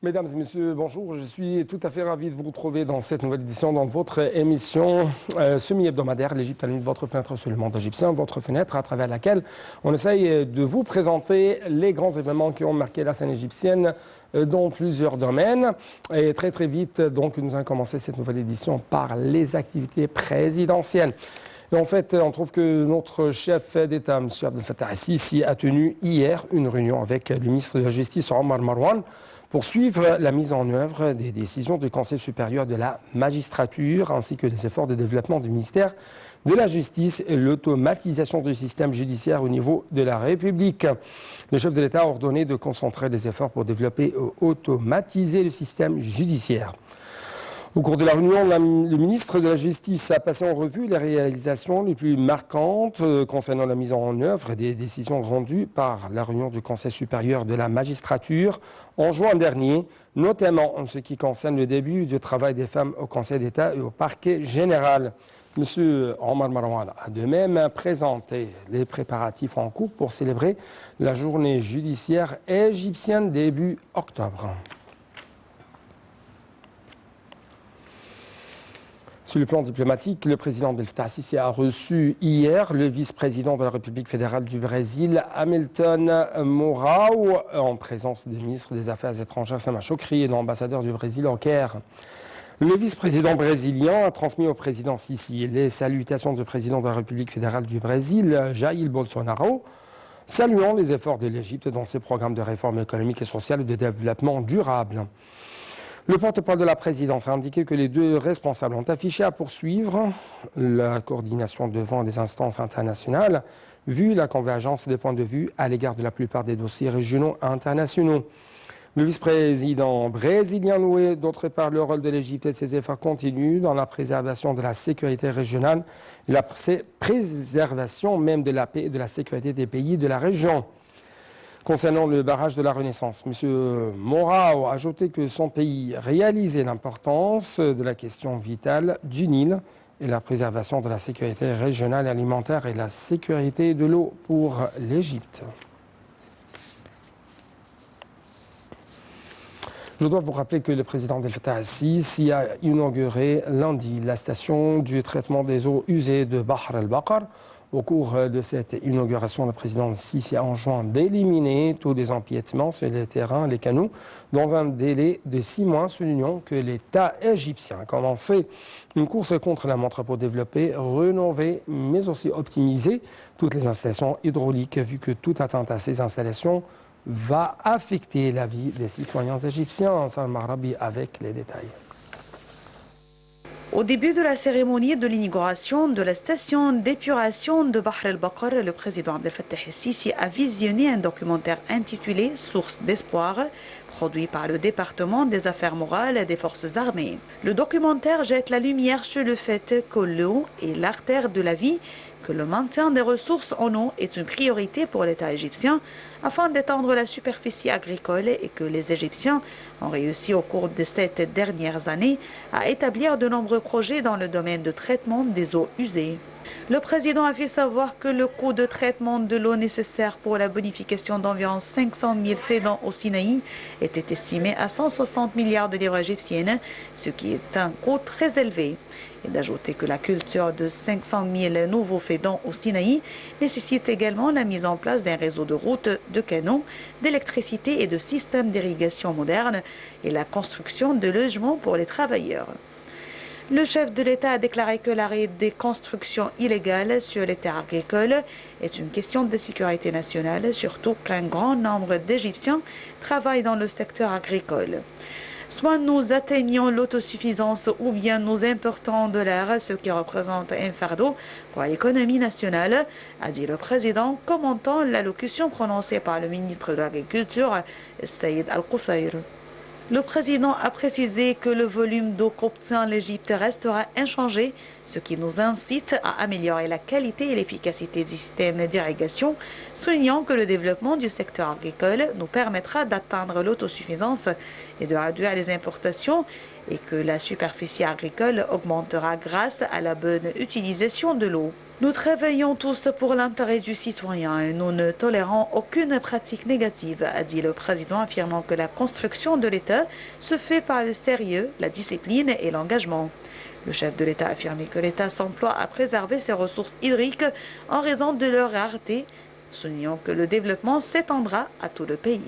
Mesdames et messieurs, bonjour. Je suis tout à fait ravi de vous retrouver dans cette nouvelle édition dans votre émission semi-hebdomadaire, l'Égypte à la nuit, votre fenêtre sur le monde égyptien, votre fenêtre à travers laquelle on essaye de vous présenter les grands événements qui ont marqué la scène égyptienne dans plusieurs domaines. Et très très vite, donc, nous allons commencer cette nouvelle édition par les activités présidentielles. Et en fait, on trouve que notre chef d'État, M. Abdel Fattah el-Sisi, a tenu hier une réunion avec le ministre de la Justice, Omar Marwan, pour suivre la mise en œuvre des décisions du Conseil supérieur de la magistrature ainsi que des efforts de développement du ministère de la Justice et l'automatisation du système judiciaire au niveau de la République. Le chef de l'État a ordonné de concentrer des efforts pour développer et automatiser le système judiciaire. Au cours de la réunion, le ministre de la Justice a passé en revue les réalisations les plus marquantes concernant la mise en œuvre des décisions rendues par la réunion du Conseil supérieur de la magistrature en juin dernier, notamment en ce qui concerne le début du travail des femmes au Conseil d'État et au parquet général. M. Omar Marwan a de même présenté les préparatifs en cours pour célébrer la journée judiciaire égyptienne début octobre. Sur le plan diplomatique, le président Abdel Fattah el-Sisi a reçu hier le vice-président de la République fédérale du Brésil, Hamilton Mourão, en présence du ministre des Affaires étrangères, Samah Shoukry, et l'ambassadeur du Brésil au Caire. Le vice-président brésilien a transmis au président Sisi les salutations du président de la République fédérale du Brésil, Jair Bolsonaro, saluant les efforts de l'Égypte dans ses programmes de réforme économique et sociale et de développement durable. Le porte-parole de la présidence a indiqué que les deux responsables ont affiché à poursuivre la coordination devant les instances internationales, vu la convergence des points de vue à l'égard de la plupart des dossiers régionaux et internationaux. Le vice-président brésilien louait d'autre part le rôle de l'Égypte et ses efforts continus dans la préservation de la sécurité régionale et la préservation même de la paix et de la sécurité des pays de la région. Concernant le barrage de la Renaissance, M. Mourão a ajouté que son pays réalisait l'importance de la question vitale du Nil et la préservation de la sécurité régionale et alimentaire et la sécurité de l'eau pour l'Égypte. Je dois vous rappeler que le président Abdel Fattah el-Sisi a inauguré lundi la station du traitement des eaux usées de Bahr el-Bakr. Au cours de cette inauguration, le président Sisi a enjoint d'éliminer tous les empiètements sur les terrains, les canaux, dans un délai de 6 mois, soulignant que l'État égyptien a commencé une course contre la montre pour développer, rénover, mais aussi optimiser toutes les installations hydrauliques, vu que toute atteinte à ces installations va affecter la vie des citoyens égyptiens. Salma Arabi avec les détails. Au début de la cérémonie de l'inauguration de la station d'épuration de Bahr el-Bakr, le président Abdel Fattah el-Sisi a visionné un documentaire intitulé « Source d'espoir », produit par le département des affaires morales des forces armées. Le documentaire jette la lumière sur le fait que l'eau est l'artère de la vie, que le maintien des ressources en eau est une priorité pour l'État égyptien afin d'étendre la superficie agricole et que les Égyptiens ont réussi au cours de ces dernières années à établir de nombreux projets dans le domaine de traitement des eaux usées. Le président a fait savoir que le coût de traitement de l'eau nécessaire pour la bonification d'environ 500 000 fédans au Sinaï était estimé à 160 milliards de livres égyptiennes, ce qui est un coût très élevé. Et d'ajouter que la culture de 500 000 nouveaux fédans au Sinaï nécessite également la mise en place d'un réseau de routes, de canaux, d'électricité et de systèmes d'irrigation modernes et la construction de logements pour les travailleurs. Le chef de l'État a déclaré que l'arrêt des constructions illégales sur les terres agricoles est une question de sécurité nationale, surtout qu'un grand nombre d'Égyptiens travaillent dans le secteur agricole. Soit nous atteignons l'autosuffisance ou bien nous importons de l'air, ce qui représente un fardeau pour l'économie nationale, a dit le président, commentant l'allocution prononcée par le ministre de l'Agriculture, Saïd Al-Qusayr. Le président a précisé que le volume d'eau qu'obtient l'Égypte restera inchangé, ce qui nous incite à améliorer la qualité et l'efficacité du système d'irrigation, soulignant que le développement du secteur agricole nous permettra d'atteindre l'autosuffisance et de réduire les importations et que la superficie agricole augmentera grâce à la bonne utilisation de l'eau. Nous travaillons tous pour l'intérêt du citoyen et nous ne tolérons aucune pratique négative, a dit le président, affirmant que la construction de l'État se fait par le sérieux, la discipline et l'engagement. Le chef de l'État a affirmé que l'État s'emploie à préserver ses ressources hydriques en raison de leur rareté, soulignant que le développement s'étendra à tout le pays.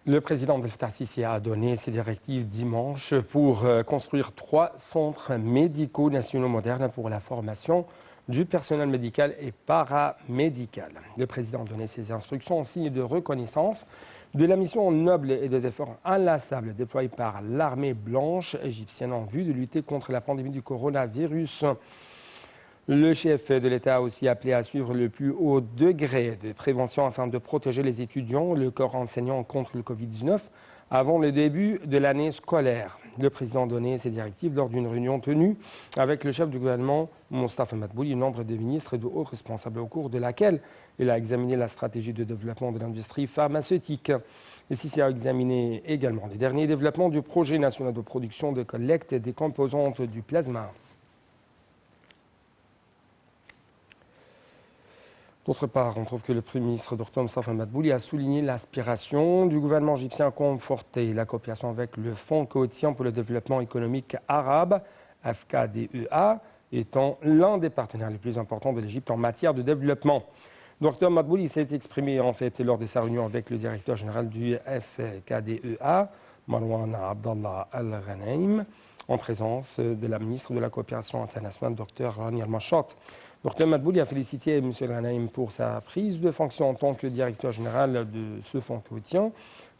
Le président Abdel Fattah el-Sisi a donné ses directives dimanche pour construire 3 centres médicaux nationaux modernes pour la formation du personnel médical et paramédical. Le président a donné ses instructions en signe de reconnaissance de la mission noble et des efforts inlassables déployés par l'armée blanche égyptienne en vue de lutter contre la pandémie du coronavirus. Le chef de l'État a aussi appelé à suivre le plus haut degré de prévention afin de protéger les étudiants, le corps enseignant contre le Covid-19 avant le début de l'année scolaire. Le président a donné ses directives lors d'une réunion tenue avec le chef du gouvernement, Mostafa Madbouli, nombre de ministres et de hauts responsables, au cours de laquelle il a examiné la stratégie de développement de l'industrie pharmaceutique. Le Sisi a examiné également les derniers développements du projet national de production de collecte des composantes du plasma. D'autre part, on trouve que le Premier ministre Dr Mostafa Madbouli a souligné l'aspiration du gouvernement égyptien à conforter la coopération avec le Fonds côtien pour le développement économique arabe, FKDEA, étant l'un des partenaires les plus importants de l'Égypte en matière de développement. Dr Madbouli s'est exprimé en fait lors de sa réunion avec le directeur général du FKDEA, Marwan Abdallah Al-Ghanaim, en présence de la ministre de la Coopération internationale, Dr Rani Al-Machot. Dr Madbouli a félicité M. Ghanaim pour sa prise de fonction en tant que directeur général de ce fonds côtien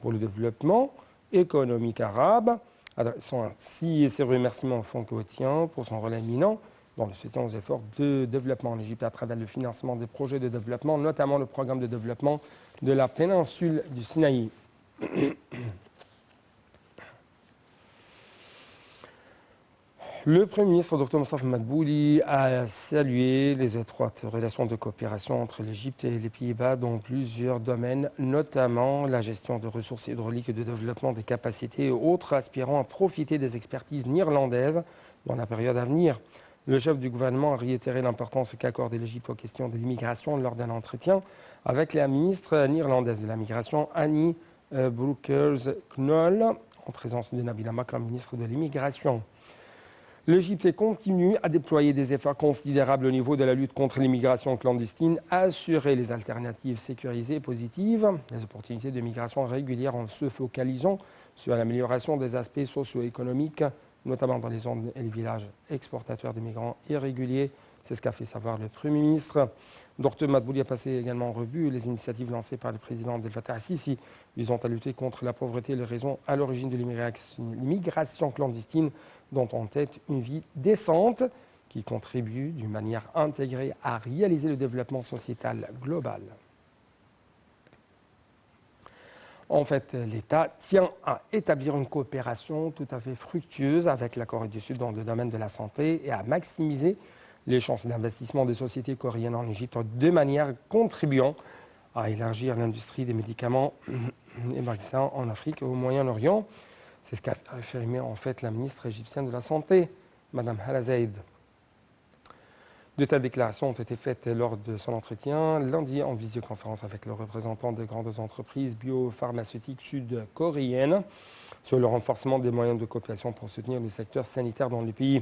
pour le développement économique arabe, adressant ainsi ses remerciements au fonds côtien pour son rôle éminent dans le soutien aux efforts de développement en Égypte à travers le financement des projets de développement, notamment le programme de développement de la péninsule du Sinaï. Le Premier ministre Dr Mostafa Madbouli a salué les étroites relations de coopération entre l'Égypte et les Pays-Bas dans plusieurs domaines, notamment la gestion de ressources hydrauliques et de développement des capacités et autres aspirant à profiter des expertises néerlandaises dans la période à venir. Le chef du gouvernement a réitéré l'importance qu'accorde l'Égypte aux questions de l'immigration lors d'un entretien avec la ministre néerlandaise de la Migration, Annie Broekers-Knol, en présence de Nabila Makram, ministre de l'Immigration. L'Égypte continue à déployer des efforts considérables au niveau de la lutte contre l'immigration clandestine, à assurer les alternatives sécurisées et positives, les opportunités de migration régulière en se focalisant sur l'amélioration des aspects socio-économiques, notamment dans les zones et les villages exportateurs de migrants irréguliers. C'est ce qu'a fait savoir le Premier ministre. Dr Madbouli a passé également en revue les initiatives lancées par le président Abdel Fattah el-Sisi visant à lutter contre la pauvreté et les raisons à l'origine de l'immigration clandestine, dont en tête une vie décente qui contribue d'une manière intégrée à réaliser le développement sociétal global. En fait, l'État tient à établir une coopération tout à fait fructueuse avec la Corée du Sud dans le domaine de la santé et à maximiser les chances d'investissement des sociétés coréennes en Égypte de manière contribuant à élargir l'industrie des médicaments et vaccins en Afrique et au Moyen-Orient. C'est ce qu'a affirmé en fait la ministre égyptienne de la Santé, Mme Hala Zaid. De telles déclarations ont été faites lors de son entretien lundi en visioconférence avec le représentant de grandes entreprises biopharmaceutiques sud-coréennes sur le renforcement des moyens de coopération pour soutenir le secteur sanitaire dans le pays.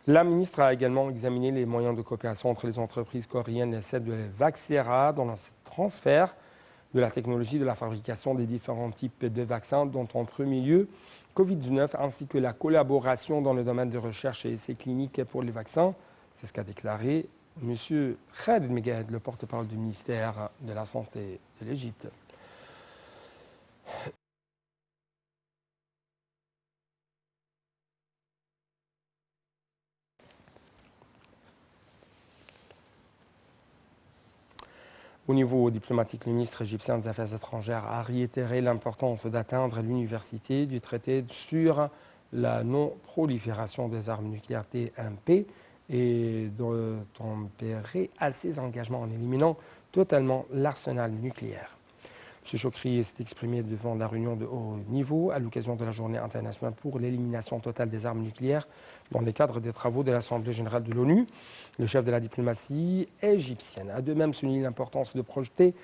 La ministre a également examiné les moyens de coopération entre les entreprises coréennes et celles de Vaxera dans le transfert de la technologie de la fabrication des différents types de vaccins, dont en premier lieu Covid-19, ainsi que la collaboration dans le domaine de recherche et essais cliniques pour les vaccins. C'est ce qu'a déclaré M. Khaled Megahed, le porte-parole du ministère de la Santé de l'Égypte. Au niveau diplomatique, le ministre égyptien des Affaires étrangères a réitéré l'importance d'atteindre l'université du traité sur la non-prolifération des armes nucléaires TNP et de tempérer à ses engagements en éliminant totalement l'arsenal nucléaire. M. Chokri s'est exprimé devant la réunion de haut niveau à l'occasion de la journée internationale pour l'élimination totale des armes nucléaires dans le cadre des travaux de l'Assemblée générale de l'ONU. Le chef de la diplomatie égyptienne a de même souligné l'importance de projeter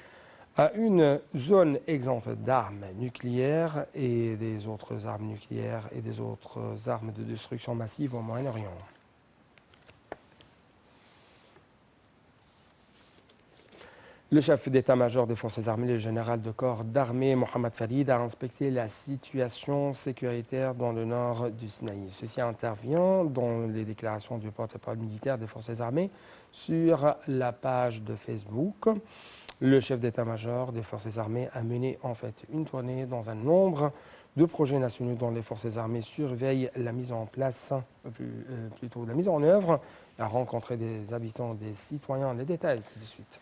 à une zone exempte d'armes nucléaires et des autres armes nucléaires et des autres armes de destruction massive au Moyen-Orient. Le chef d'état-major des forces armées, le général de corps d'armée Mohamed Farid, a inspecté la situation sécuritaire dans le nord du Sinaï. Ceci intervient dans les déclarations du porte-parole militaire des forces armées sur la page de Facebook. Le chef d'état-major des forces armées a mené en fait une tournée dans un nombre de projets nationaux dont les forces armées surveillent la mise en place, plutôt la mise en œuvre, a rencontré des habitants, des citoyens. Les détails tout de suite.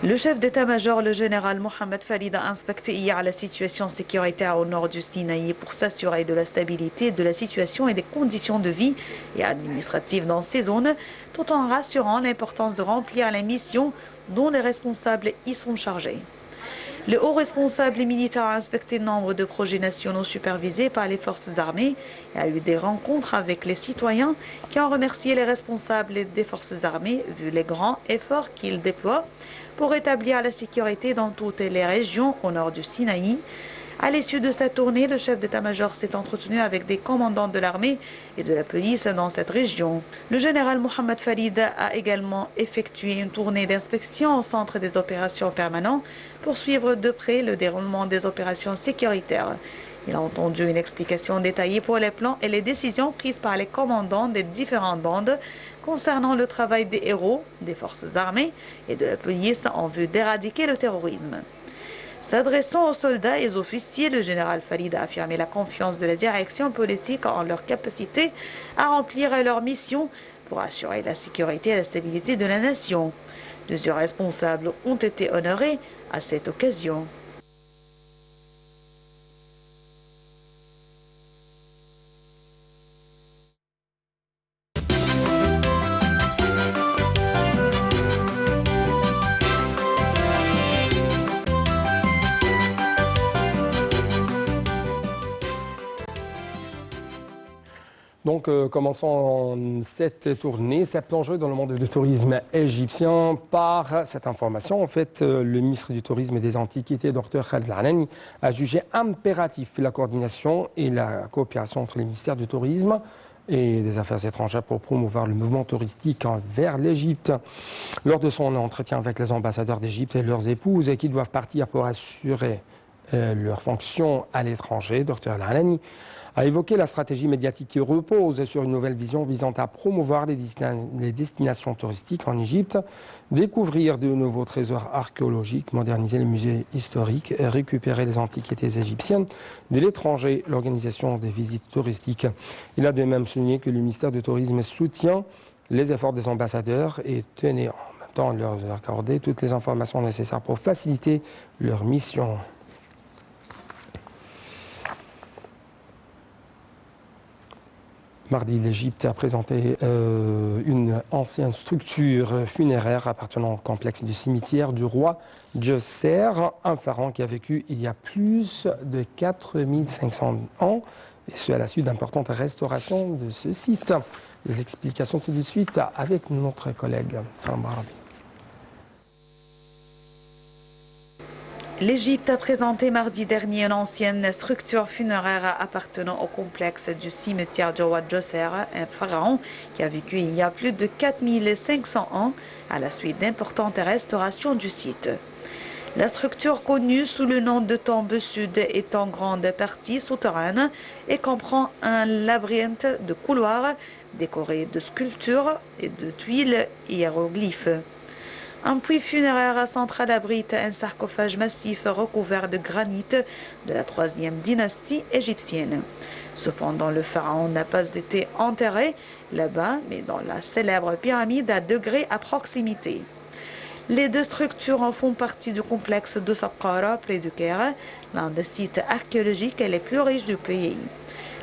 Le chef d'état-major, le général Mohamed Farid, a inspecté hier la situation sécuritaire au nord du Sinaï pour s'assurer de la stabilité de la situation et des conditions de vie et administratives dans ces zones, tout en rassurant l'importance de remplir les missions dont les responsables y sont chargés. Le haut responsable militaire a inspecté nombre de projets nationaux supervisés par les forces armées et a eu des rencontres avec les citoyens qui ont remercié les responsables des forces armées vu les grands efforts qu'ils déploient pour rétablir la sécurité dans toutes les régions au nord du Sinaï. À l'issue de cette tournée, le chef d'état-major s'est entretenu avec des commandants de l'armée et de la police dans cette région. Le général Mohamed Farid a également effectué une tournée d'inspection au centre des opérations permanents pour suivre de près le déroulement des opérations sécuritaires. Il a entendu une explication détaillée pour les plans et les décisions prises par les commandants des différentes bandes concernant le travail des héros, des forces armées et de la police en vue d'éradiquer le terrorisme. S'adressant aux soldats et aux officiers, le général Farid a affirmé la confiance de la direction politique en leur capacité à remplir leur mission pour assurer la sécurité et la stabilité de la nation. Plusieurs responsables ont été honorés à cette occasion. Donc, commençons cette tournée, cette plongée dans le monde du tourisme égyptien par cette information. En fait, le ministre du Tourisme et des Antiquités, Dr Khaled Al-Anani, a jugé impératif la coordination et la coopération entre les ministères du Tourisme et des Affaires étrangères pour promouvoir le mouvement touristique vers l'Égypte. Lors de son entretien avec les ambassadeurs d'Égypte et leurs épouses qui doivent partir pour assurer leurs fonctions à l'étranger, Dr Al-Anani a évoqué la stratégie médiatique qui repose sur une nouvelle vision visant à promouvoir les destinations touristiques en Égypte, découvrir de nouveaux trésors archéologiques, moderniser les musées historiques, et récupérer les antiquités égyptiennes de l'étranger, l'organisation des visites touristiques. Il a de même souligné que le ministère du Tourisme soutient les efforts des ambassadeurs et tenait en même temps à leur accorder toutes les informations nécessaires pour faciliter leur mission. Mardi, l'Égypte a présenté une ancienne structure funéraire appartenant au complexe du cimetière du roi Djoser, un pharaon qui a vécu il y a plus de 4500 ans, et ce à la suite d'importantes restaurations de ce site. Les explications tout de suite avec notre collègue Salam Barabi. L'Égypte a présenté mardi dernier une ancienne structure funéraire appartenant au complexe du cimetière du roi Djoser, un pharaon qui a vécu il y a plus de 4500 ans à la suite d'importantes restaurations du site. La structure connue sous le nom de tombe sud est en grande partie souterraine et comprend un labyrinthe de couloirs décorés de sculptures et de tuiles hiéroglyphes. Un puits funéraire central abrite un sarcophage massif recouvert de granit de la 3e dynastie égyptienne. Cependant, le pharaon n'a pas été enterré là-bas, mais dans la célèbre pyramide à degrés à proximité. Les deux structures en font partie du complexe de Saqqara, près du Caire, l'un des sites archéologiques les plus riches du pays.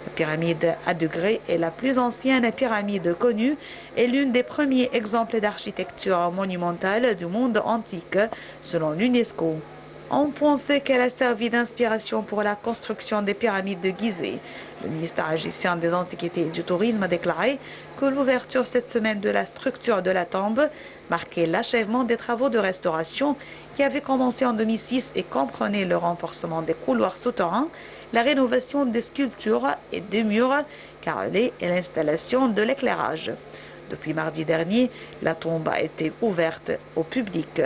Le pyramide à degrés est la plus ancienne pyramide connue et l'une des premiers exemples d'architecture monumentale du monde antique, selon l'UNESCO. On pensait qu'elle a servi d'inspiration pour la construction des pyramides de Gizeh. Le ministère égyptien des Antiquités et du Tourisme a déclaré que l'ouverture cette semaine de la structure de la tombe marquait l'achèvement des travaux de restauration qui avaient commencé en 2006 et comprenaient le renforcement des couloirs souterrains, la rénovation des sculptures et des murs carrelés et l'installation de l'éclairage. Depuis mardi dernier, la tombe a été ouverte au public.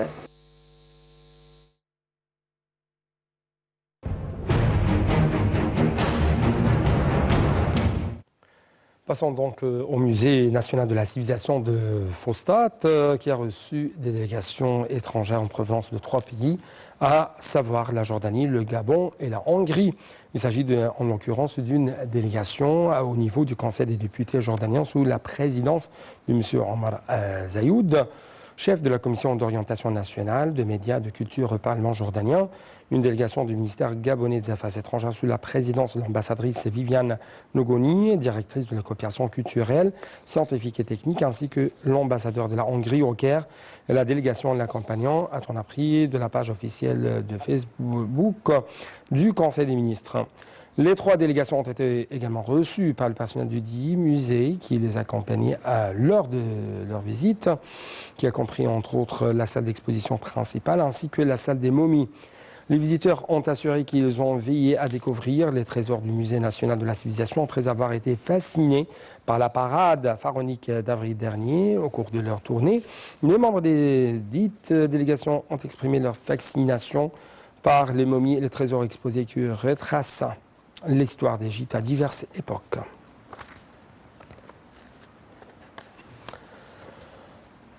Passons donc au Musée national de la civilisation de Fostat, qui a reçu des délégations étrangères en provenance de 3 pays, à savoir la Jordanie, le Gabon et la Hongrie. Il s'agit en l'occurrence d'une délégation au niveau du Conseil des députés jordanien sous la présidence de M. Omar Zayoud, chef de la Commission d'orientation nationale, de médias, de culture au Parlement jordanien. Une délégation du ministère gabonais des Affaires étrangères sous la présidence de l'ambassadrice Viviane Nogoni, directrice de la coopération culturelle, scientifique et technique, ainsi que l'ambassadeur de la Hongrie au Caire et la délégation l'accompagnant, a-t-on appris de la page officielle de Facebook du Conseil des ministres. Les 3 délégations ont été également reçues par le personnel du dit musée qui les accompagnait à l'heure de leur visite, qui a compris entre autres la salle d'exposition principale ainsi que la salle des momies. Les visiteurs ont assuré qu'ils ont veillé à découvrir les trésors du Musée national de la civilisation après avoir été fascinés par la parade pharaonique d'avril dernier au cours de leur tournée. Les membres des dites délégations ont exprimé leur fascination par les momies et les trésors exposés qui retracent l'histoire d'Égypte à diverses époques.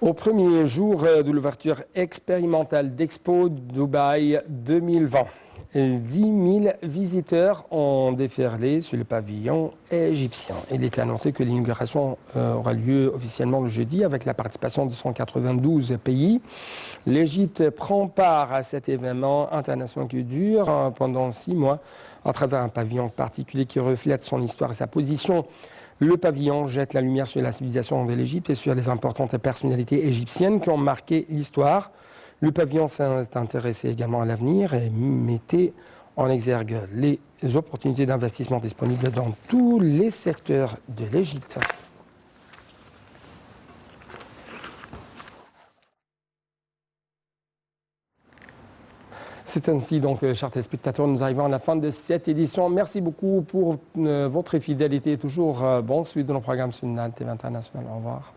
Au premier jour de l'ouverture expérimentale d'Expo Dubaï 2020, 10 000 visiteurs ont déferlé sur le pavillon égyptien. Il est à noter que l'inauguration aura lieu officiellement le jeudi avec la participation de 192 pays. L'Égypte prend part à cet événement international qui dure pendant 6 mois à travers un pavillon particulier qui reflète son histoire et sa position. Le pavillon jette la lumière sur la civilisation de l'Égypte et sur les importantes personnalités égyptiennes qui ont marqué l'histoire. Le pavillon s'est intéressé également à l'avenir et mettait en exergue les opportunités d'investissement disponibles dans tous les secteurs de l'Égypte. C'est ainsi donc, chers téléspectateurs, nous arrivons à la fin de cette édition. Merci beaucoup pour votre fidélité. Toujours bonne suite de nos programmes sur NAL TV International. Au revoir.